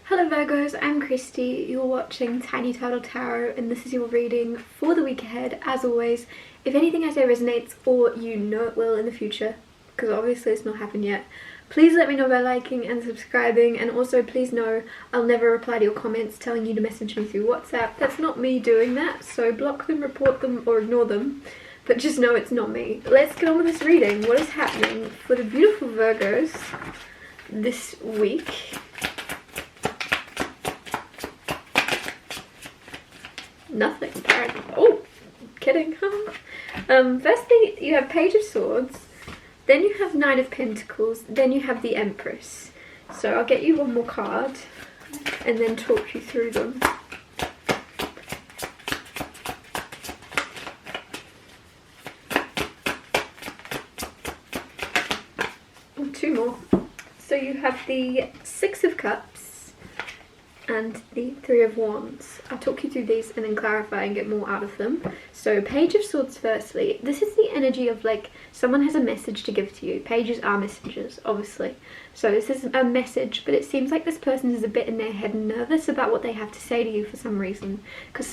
Hello Virgos, I'm Christy, you're watching Tiny Turtle Tarot and this is your reading for the week ahead. As always, if anything I say resonates or you know it will in the future, because obviously it's not happened yet, please let me know by liking and subscribing, and also please know I'll never reply to your comments telling you to message me through WhatsApp. That's not me doing that, so block them, report them or ignore them, but just know it's not me. Let's get on with this reading. What is happening for the beautiful Virgos this week? Nothing apparently. Oh, kidding. Firstly, you have Page of Swords, then you have Nine of Pentacles, then you have the Empress. So I'll get you one more card and then talk you through them. Oh, two more. So you have the Six of Cups and the Three of Wands. I'll talk you through these and then clarify and get more out of them. So Page of Swords firstly. This is the energy of like someone has a message to give to you. Pages are messengers, obviously. So this is a message, but it seems like this person is a bit in their head and nervous about what they have to say to you for some reason. Because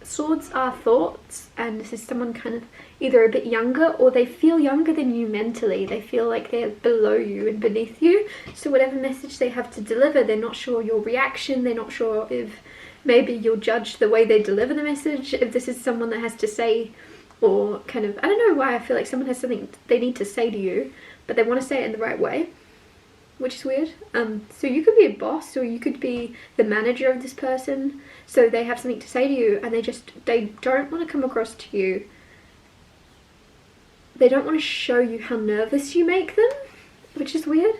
swords are thoughts, and this is someone kind of either a bit younger or they feel younger than you mentally. They feel like they're below you and beneath you. So whatever message they have to deliver, they're not sure your reaction. They're not sure if maybe you'll judge the way they deliver the message. If this is someone that has to say, or kind of, I don't know why I feel like someone has something they need to say to you, but they want to say it in the right way, which is weird. So you could be a boss or you could be the manager of this person. So they have something to say to you and they don't want to come across to you. They don't want to show you how nervous you make them, which is weird.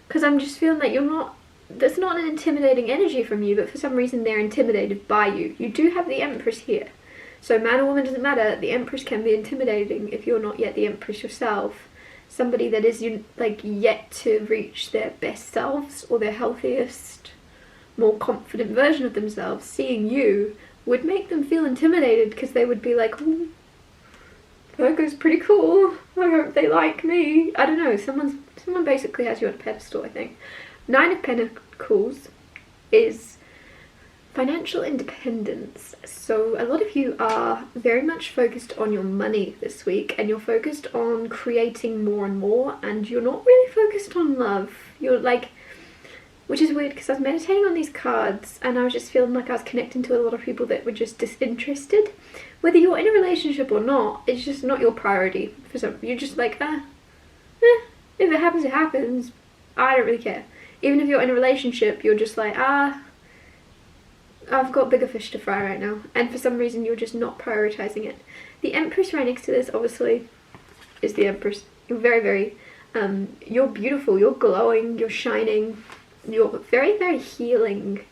Because I'm just feeling that you're not, there's not an intimidating energy from you, but for some reason they're intimidated by you. You do have the Empress here. So man or woman doesn't matter. The Empress can be intimidating if you're not yet the Empress yourself. Somebody that is like yet to reach their best selves or their healthiest, more confident version of themselves, seeing you would make them feel intimidated because they would be like, oh, Virgo's pretty cool. I hope they like me. I don't know. Someone basically has you on a pedestal, I think. Nine of Pentacles is financial independence. So a lot of you are very much focused on your money this week, and you're focused on creating more and more, and you're not really focused on love. You're like, which is weird because I was meditating on these cards and I was just feeling like I was connecting to a lot of people that were just disinterested. Whether you're in a relationship or not, it's just not your priority. For some, you're just like, if it happens, it happens. I don't really care. Even if you're in a relationship, you're just like, I've got bigger fish to fry right now. And for some reason, you're just not prioritizing it. The Empress right next to this, obviously, is the Empress. You're very, very, you're beautiful, you're glowing, you're shining. You're very, very healing.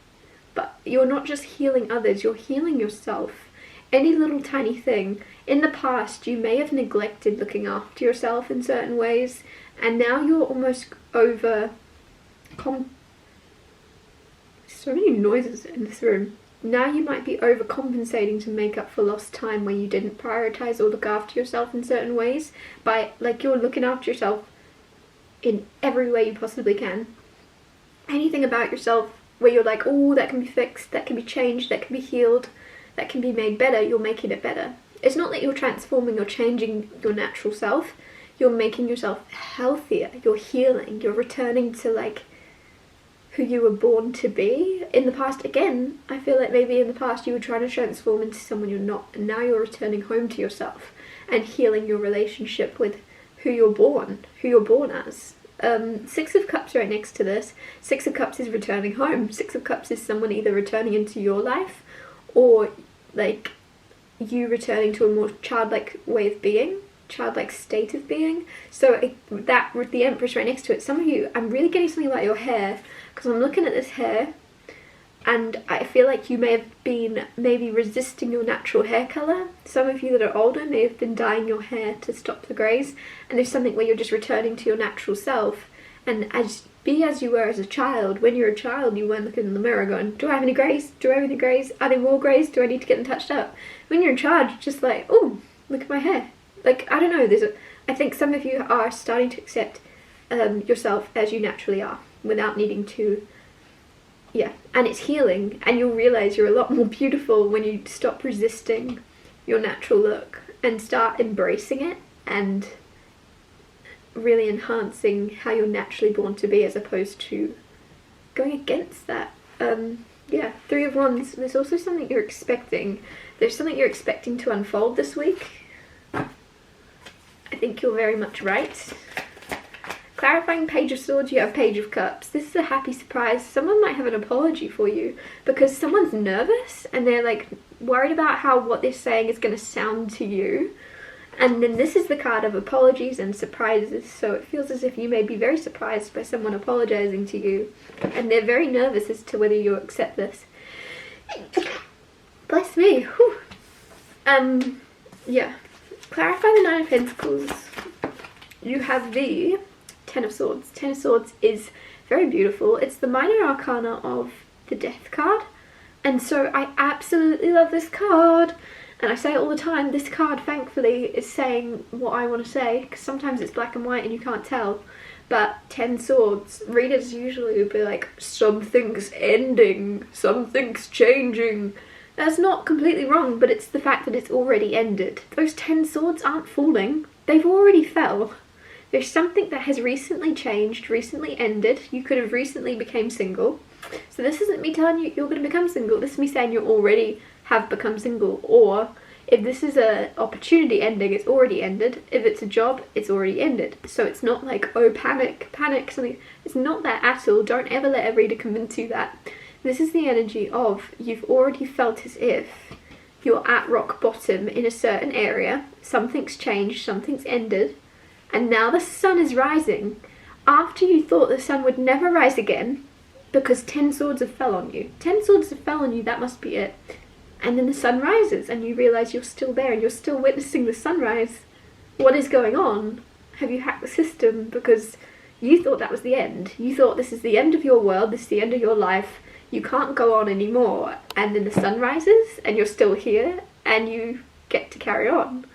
But you're not just healing others, you're healing yourself. Any little tiny thing. In the past, you may have neglected looking after yourself in certain ways. And now you're almost over... So many noises in this room. Now you might be overcompensating to make up for lost time where you didn't prioritize or look after yourself in certain ways. By, like, you're looking after yourself in every way you possibly can. Anything about yourself where you're like, oh, that can be fixed, that can be changed, that can be healed, that can be made better, you're making it better. It's not that you're transforming or changing your natural self. You're making yourself healthier. You're healing. You're returning to, like, who you were born to be. In the past, again, I feel like maybe in the past you were trying to transform into someone you're not, and now you're returning home to yourself and healing your relationship with who you're born as. Six of Cups right next to this. Six of Cups is returning home. Six of Cups is someone either returning into your life or like you returning to a more childlike way of being, childlike state of being. So that with the Empress right next to it, some of you, I'm really getting something about your hair because I'm looking at this hair and I feel like you may have been maybe resisting your natural hair colour. Some of you that are older may have been dyeing your hair to stop the greys, and there's something where you're just returning to your natural self and be as you were as a child. When you're a child, you weren't looking in the mirror going, do I have any greys? Do I have any greys? Are there more greys? Do I need to get them touched up? When you're in charge, you're just like, oh, look at my hair. Like, I don't know, I think some of you are starting to accept yourself as you naturally are without needing to yeah, and it's healing, and you'll realize you're a lot more beautiful when you stop resisting your natural look and start embracing it and really enhancing how you're naturally born to be, as opposed to going against that. Yeah, Three of Wands. There's also something you're expecting. There's something you're expecting to unfold this week. I think you're very much right. Clarifying Page of Swords, you have Page of Cups. This is a happy surprise. Someone might have an apology for you because someone's nervous and they're like worried about how what they're saying is going to sound to you. And then this is the card of apologies and surprises, so it feels as if you may be very surprised by someone apologizing to you, and they're very nervous as to whether you accept this. Bless me. Whew. Yeah. Clarify the Nine of Pentacles. You have the Ten of Swords. Ten of Swords is very beautiful. It's the minor arcana of the Death card, and so I absolutely love this card. And I say it all the time, this card thankfully is saying what I want to say, because sometimes it's black and white and you can't tell. But 10 Swords, readers usually would be like, something's ending, something's changing. That's not completely wrong, but it's the fact that it's already ended. Those 10 Swords aren't falling, they've already fell. There's something that has recently changed, recently ended. You could have recently became single. So this isn't me telling you you're going to become single, this is me saying you already have become single. Or if this is a opportunity ending, it's already ended. If it's a job, it's already ended. So it's not like, oh, panic, something. It's not that at all. Don't ever let a reader convince you that. This is the energy of you've already felt as if you're at rock bottom in a certain area. Something's changed, something's ended, and now the sun is rising. After you thought the sun would never rise again, because 10 Swords have fell on you. 10 Swords have fell on you, that must be it. And then the sun rises and you realise you're still there and you're still witnessing the sunrise. What is going on? Have you hacked the system? Because you thought that was the end. You thought this is the end of your world, this is the end of your life. You can't go on anymore. And then the sun rises and you're still here and you get to carry on.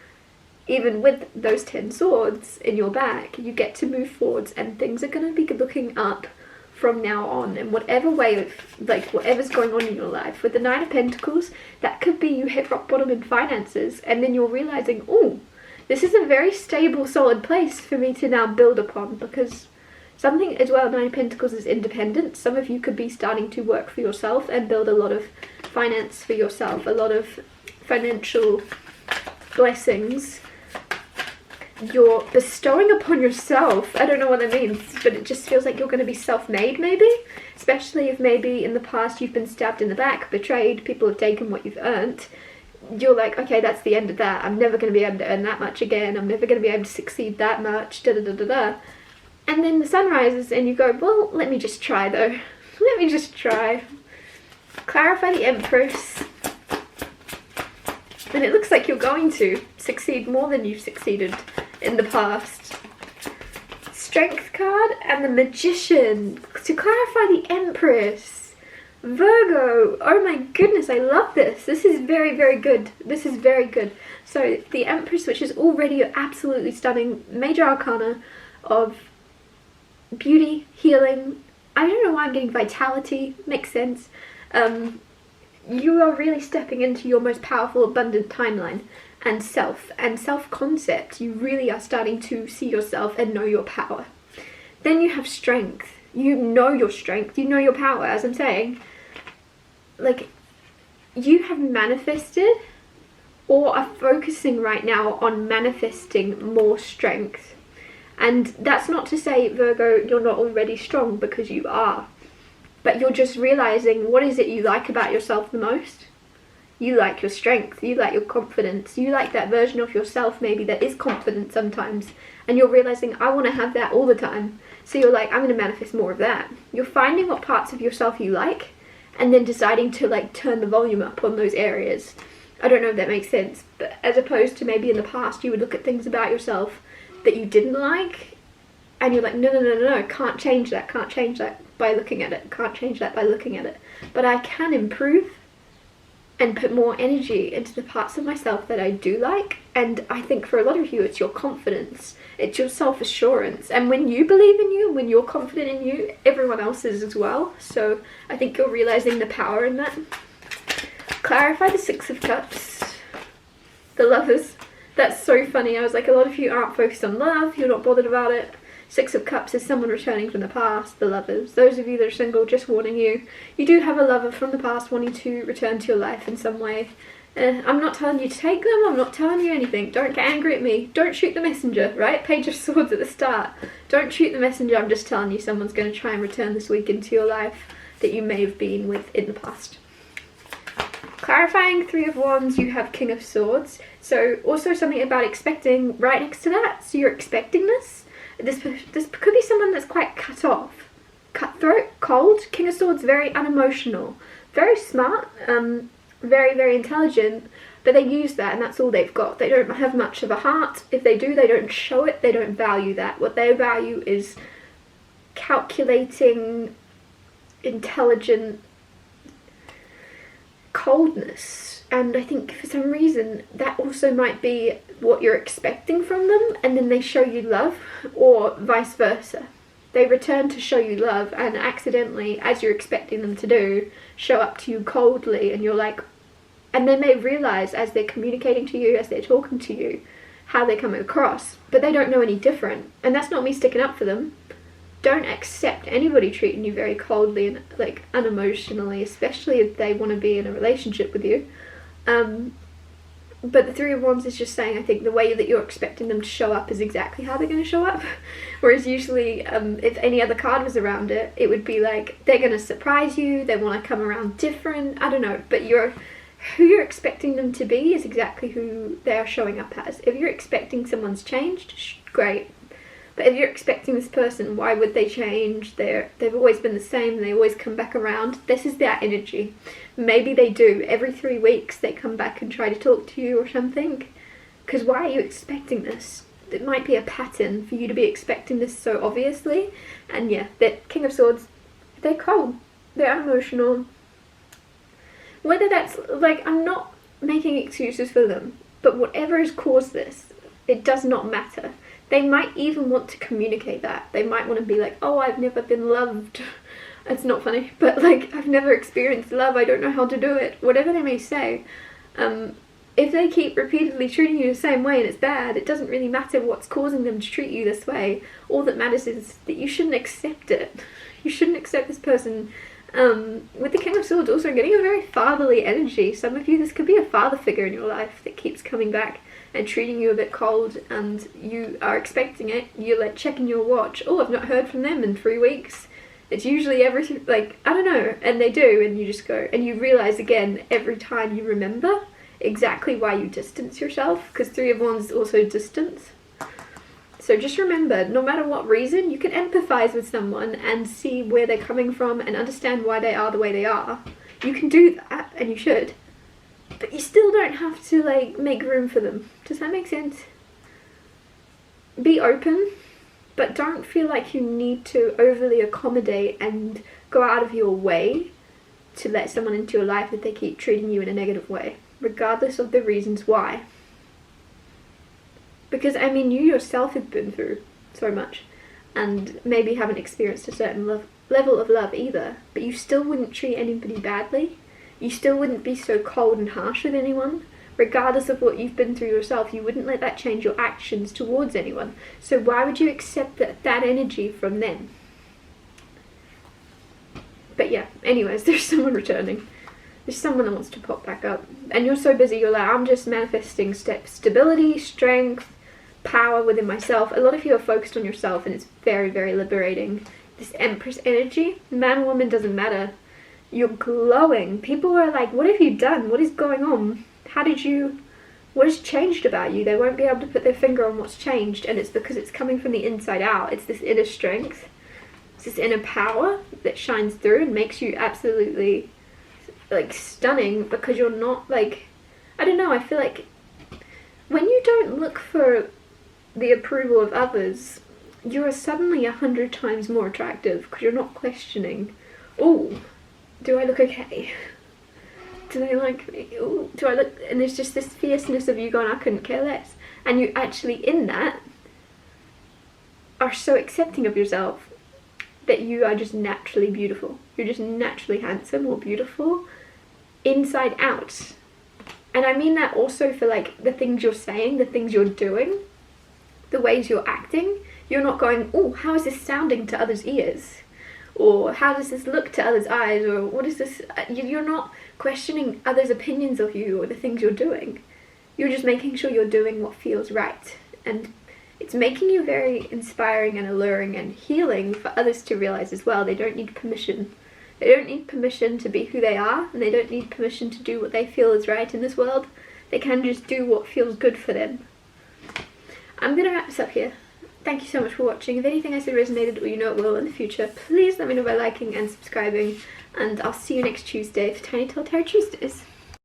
Even with those 10 Swords in your back, you get to move forwards and things are going to be looking up from now on, in whatever way of, like, whatever's going on in your life. With the Nine of Pentacles, that could be you hit rock bottom in finances and then you're realizing, oh, this is a very stable, solid place for me to now build upon. Because something as well, Nine of Pentacles is independence. Some of you could be starting to work for yourself and build a lot of finance for yourself, a lot of financial blessings you're bestowing upon yourself. I don't know what that means, but it just feels like you're going to be self-made, maybe. Especially if maybe in the past you've been stabbed in the back, betrayed, people have taken what you've earned. You're like, okay, that's the end of that. I'm never going to be able to earn that much again. I'm never going to be able to succeed that much, da-da-da-da-da. And then the sun rises and you go, well, let me just try though. Let me just try. Clarify the Empress. And it looks like you're going to succeed more than you've succeeded in the past. Strength card and the Magician. To clarify the Empress. Virgo. Oh my goodness, I love this. This is very, very good. This is very good. So the Empress, which is already absolutely stunning. Major arcana of beauty, healing. I don't know why I'm getting vitality. Makes sense. You are really stepping into your most powerful, abundant timeline and self-concept. You really are starting to see yourself and know your power. Then you have strength. You know your strength. You know your power, as I'm saying. Like, you have manifested or are focusing right now on manifesting more strength. And that's not to say, Virgo, you're not already strong, because you are. But you're just realizing, what is it you like about yourself the most? You like your strength, you like your confidence, you like that version of yourself maybe that is confident sometimes, and you're realizing, I want to have that all the time. So you're like, I'm going to manifest more of that. You're finding what parts of yourself you like and then deciding to like turn the volume up on those areas. I don't know if that makes sense, but as opposed to maybe in the past you would look at things about yourself that you didn't like and you're like, no, can't change that by looking at it, can't change that by looking at it, but I can improve and put more energy into the parts of myself that I do like. And I think for a lot of you, it's your confidence, it's your self-assurance. And when you believe in you, when you're confident in you, everyone else is as well. So I think you're realizing the power in that. Clarify the Six of Cups. The Lovers. That's so funny. I was like, a lot of you aren't focused on love, you're not bothered about it. Six of Cups is someone returning from the past, the Lovers. Those of you that are single, just warning you, you do have a lover from the past wanting to return to your life in some way. I'm not telling you to take them, I'm not telling you anything. Don't get angry at me. Don't shoot the messenger, right? Page of Swords at the start. Don't shoot the messenger. I'm just telling you someone's going to try and return this week into your life that you may have been with in the past. Clarifying Three of Wands, you have King of Swords. So also something about expecting right next to that. So you're expecting this. This could be someone that's quite cut off, cutthroat, cold. King of Swords, very unemotional, very smart, very, very intelligent, but they use that and that's all they've got. They don't have much of a heart. If they do, they don't show it, they don't value that. What they value is calculating, intelligent coldness. And I think for some reason that also might be what you're expecting from them, and then they show you love, or vice versa. They return to show you love and accidentally, as you're expecting them to do, show up to you coldly, and you're like, and they may realize as they're communicating to you, as they're talking to you, how they're coming across, but they don't know any different. And that's not me sticking up for them. Don't accept anybody treating you very coldly and like unemotionally, especially if they want to be in a relationship with you. But the Three of Wands is just saying, I think the way that you're expecting them to show up is exactly how they're going to show up. Whereas usually, if any other card was around it, it would be like, they're going to surprise you, they want to come around different, I don't know. But who you're expecting them to be is exactly who they are showing up as. If you're expecting someone's changed, great. But if you're expecting this person, why would they change? They've always been the same, they always come back around. This is their energy. Maybe they do. Every 3 weeks they come back and try to talk to you or something. Because why are you expecting this? It might be a pattern for you to be expecting this so obviously. And yeah, that King of Swords, they're cold. They're unemotional. Whether that's, like, I'm not making excuses for them, but whatever has caused this, it does not matter. They might even want to communicate that. They might want to be like, oh, I've never been loved. It's not funny, but like, I've never experienced love. I don't know how to do it. Whatever they may say. If they keep repeatedly treating you the same way and it's bad, it doesn't really matter what's causing them to treat you this way. All that matters is that you shouldn't accept it. You shouldn't accept this person. With the King of Swords also getting a very fatherly energy. Some of you, this could be a father figure in your life that keeps coming back and treating you a bit cold, and you are expecting it. You're like checking your watch. Oh, I've not heard from them in 3 weeks. It's usually every, like, I don't know, and they do, and you just go, and you realise again every time you remember exactly why you distance yourself, because Three of Wands is also distance. So just remember, no matter what reason, you can empathise with someone and see where they're coming from and understand why they are the way they are. You can do that, and you should. But you still don't have to, like, make room for them. Does that make sense? Be open, but don't feel like you need to overly accommodate and go out of your way to let someone into your life if they keep treating you in a negative way, regardless of the reasons why. Because, I mean, you yourself have been through so much and maybe haven't experienced a certain level of love either, but you still wouldn't treat anybody badly. You still wouldn't be so cold and harsh with anyone. Regardless of what you've been through yourself, you wouldn't let that change your actions towards anyone. So why would you accept that energy from them? But yeah, anyways, there's someone returning. There's someone that wants to pop back up. And you're so busy, you're like, I'm just manifesting stability, strength, power within myself. A lot of you are focused on yourself, and it's very, very liberating. This Empress energy, man or woman, doesn't matter. You're glowing. People are like, what have you done? What is going on? What has changed about you? They won't be able to put their finger on what's changed, and it's because it's coming from the inside out. It's this inner strength. It's this inner power that shines through and makes you absolutely, like, stunning, because you're not, like, I don't know, I feel like when you don't look for the approval of others, you are suddenly 100 times more attractive, because you're not questioning, oh, do I look okay? do they like me? Ooh, do I look? And there's just this fierceness of you going, I couldn't care less. And you actually, in that, are so accepting of yourself that you are just naturally beautiful. You're just naturally handsome or beautiful inside out. And I mean that also for like the things you're saying, the things you're doing, the ways you're acting. You're not going, oh, how is this sounding to others' ears? Or how does this look to others' eyes? Or what is this? You're not questioning others' opinions of you or the things you're doing. You're just making sure you're doing what feels right. And it's making you very inspiring and alluring and healing for others to realize as well. They don't need permission. They don't need permission to be who they are, and they don't need permission to do what they feel is right in this world. They can just do what feels good for them. I'm going to wrap this up here. Thank you so much for watching. If anything I said resonated, or you know it will in the future, please let me know by liking and subscribing, and I'll see you next Tuesday for Tiny Tall Tarot Tuesdays.